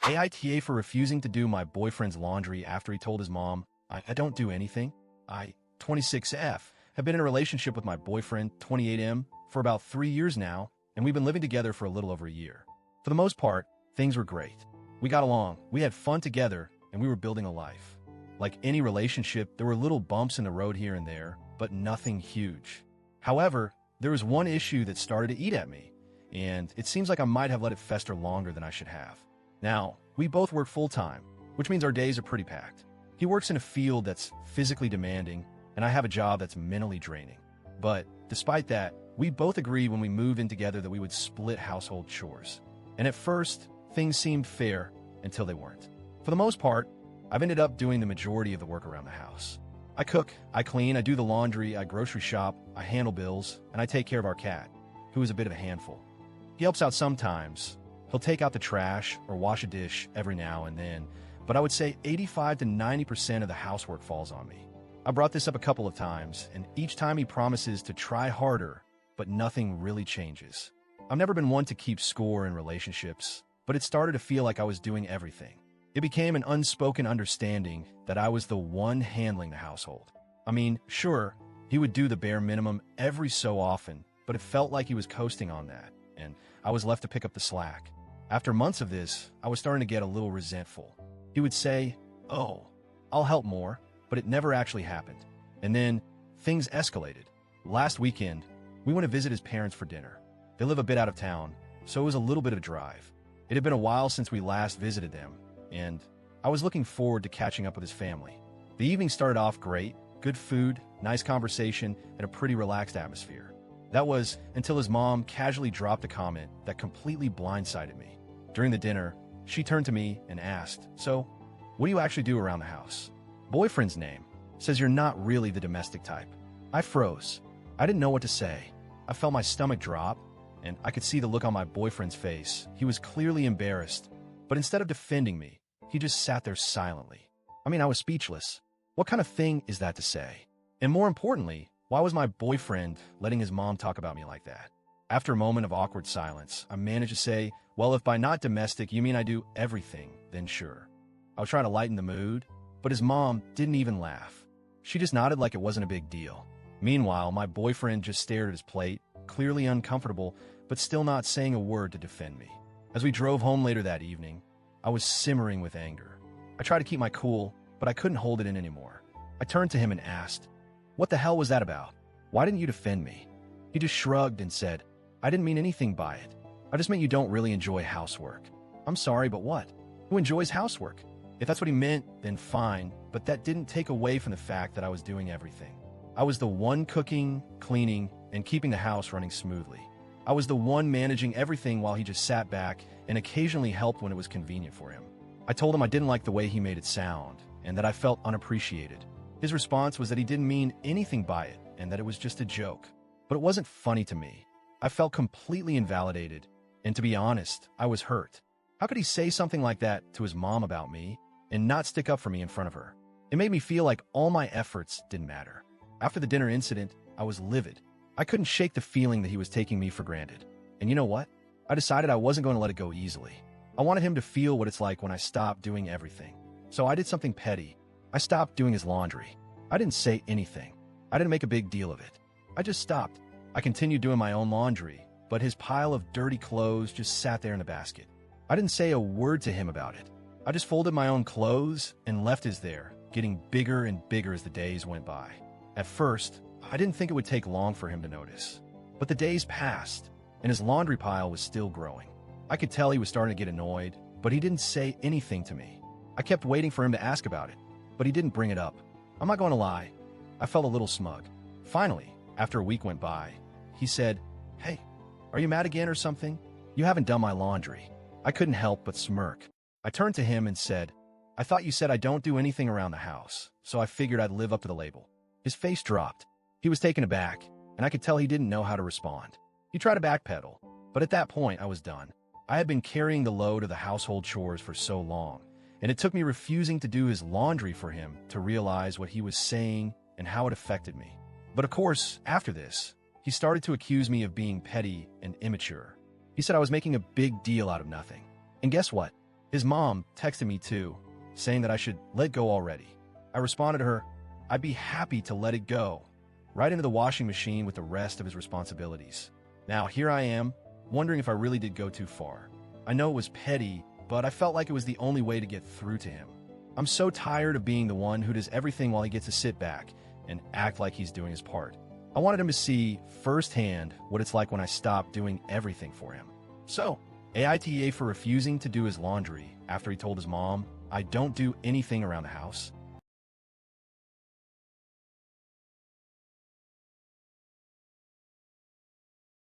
AITA for refusing to do my boyfriend's laundry after he told his mom, I don't do anything. 26F, have been in a relationship with my boyfriend, 28M, for about 3 years now, and we've been living together for a little over a year. For the most part, things were great. We got along, we had fun together, and we were building a life. Like any relationship, there were little bumps in the road here and there, but nothing huge. However, there was one issue that started to eat at me, and it seems like I might have let it fester longer than I should have. Now, we both work full-time, which means our days are pretty packed. He works in a field that's physically demanding, and I have a job that's mentally draining. But despite that, we both agreed when we moved in together that we would split household chores. And at first, things seemed fair until they weren't. For the most part, I've ended up doing the majority of the work around the house. I cook, I clean, I do the laundry, I grocery shop, I handle bills, and I take care of our cat, who is a bit of a handful. He helps out sometimes. He'll take out the trash or wash a dish every now and then, but I would say 85 to 90% of the housework falls on me. I brought this up a couple of times, and each time he promises to try harder, but nothing really changes. I've never been one to keep score in relationships, but it started to feel like I was doing everything. It became an unspoken understanding that I was the one handling the household. I mean, sure, he would do the bare minimum every so often, but it felt like he was coasting on that, and I was left to pick up the slack. After months of this, I was starting to get a little resentful. He would say, "Oh, I'll help more," but it never actually happened. And then things escalated. Last weekend, we went to visit his parents for dinner. They live a bit out of town, so it was a little bit of a drive. It had been a while since we last visited them, and I was looking forward to catching up with his family. The evening started off great, good food, nice conversation, and a pretty relaxed atmosphere. That was until his mom casually dropped a comment that completely blindsided me. During the dinner, she turned to me and asked, "So, what do you actually do around the house?" Boyfriend's name says you're not really the domestic type. I froze. I didn't know what to say. I felt my stomach drop, and I could see the look on my boyfriend's face. He was clearly embarrassed, but instead of defending me, he just sat there silently. I mean, I was speechless. What kind of thing is that to say? And more importantly, why was my boyfriend letting his mom talk about me like that? After a moment of awkward silence, I managed to say, "Well, if by not domestic you mean I do everything, then sure." I was trying to lighten the mood, but his mom didn't even laugh. She just nodded like it wasn't a big deal. Meanwhile, my boyfriend just stared at his plate, clearly uncomfortable, but still not saying a word to defend me. As we drove home later that evening, I was simmering with anger. I tried to keep my cool, but I couldn't hold it in anymore. I turned to him and asked, "What the hell was that about? Why didn't you defend me?" He just shrugged and said, "I didn't mean anything by it. I just meant you don't really enjoy housework." I'm sorry, but what? Who enjoys housework? If that's what he meant, then fine, but that didn't take away from the fact that I was doing everything. I was the one cooking, cleaning, and keeping the house running smoothly. I was the one managing everything while he just sat back and occasionally helped when it was convenient for him. I told him I didn't like the way he made it sound, and that I felt unappreciated. His response was that he didn't mean anything by it, and that it was just a joke. But it wasn't funny to me. I felt completely invalidated, and to be honest, I was hurt. How could he say something like that to his mom about me and not stick up for me in front of her? It made me feel like all my efforts didn't matter. After the dinner incident, I was livid. I couldn't shake the feeling that he was taking me for granted. And you know what? I decided I wasn't going to let it go easily. I wanted him to feel what it's like when I stopped doing everything. So I did something petty. I stopped doing his laundry. I didn't say anything. I didn't make a big deal of it. I just stopped. I continued doing my own laundry, but his pile of dirty clothes just sat there in the basket. I didn't say a word to him about it. I just folded my own clothes and left his there, getting bigger and bigger as the days went by. At first, I didn't think it would take long for him to notice. But the days passed, and his laundry pile was still growing. I could tell he was starting to get annoyed, but he didn't say anything to me. I kept waiting for him to ask about it, but he didn't bring it up. I'm not going to lie, I felt a little smug. Finally, after a week went by, he said, "Hey, are you mad again or something? You haven't done my laundry." I couldn't help but smirk. I turned to him and said, "I thought you said I don't do anything around the house, so I figured I'd live up to the label." His face dropped. He was taken aback, and I could tell he didn't know how to respond. He tried to backpedal, but at that point I was done. I had been carrying the load of the household chores for so long, and it took me refusing to do his laundry for him to realize what he was saying and how it affected me. But of course, after this, he started to accuse me of being petty and immature. He said I was making a big deal out of nothing. And guess what? His mom texted me too, saying that I should let go already. I responded to her, I'd be happy to let it go, right into the washing machine with the rest of his responsibilities. Now here I am, wondering if I really did go too far. I know it was petty, but I felt like it was the only way to get through to him. I'm so tired of being the one who does everything while he gets to sit back and act like he's doing his part. I wanted him to see firsthand what it's like when I stop doing everything for him. So, AITA for refusing to do his laundry after he told his mom, I don't do anything around the house.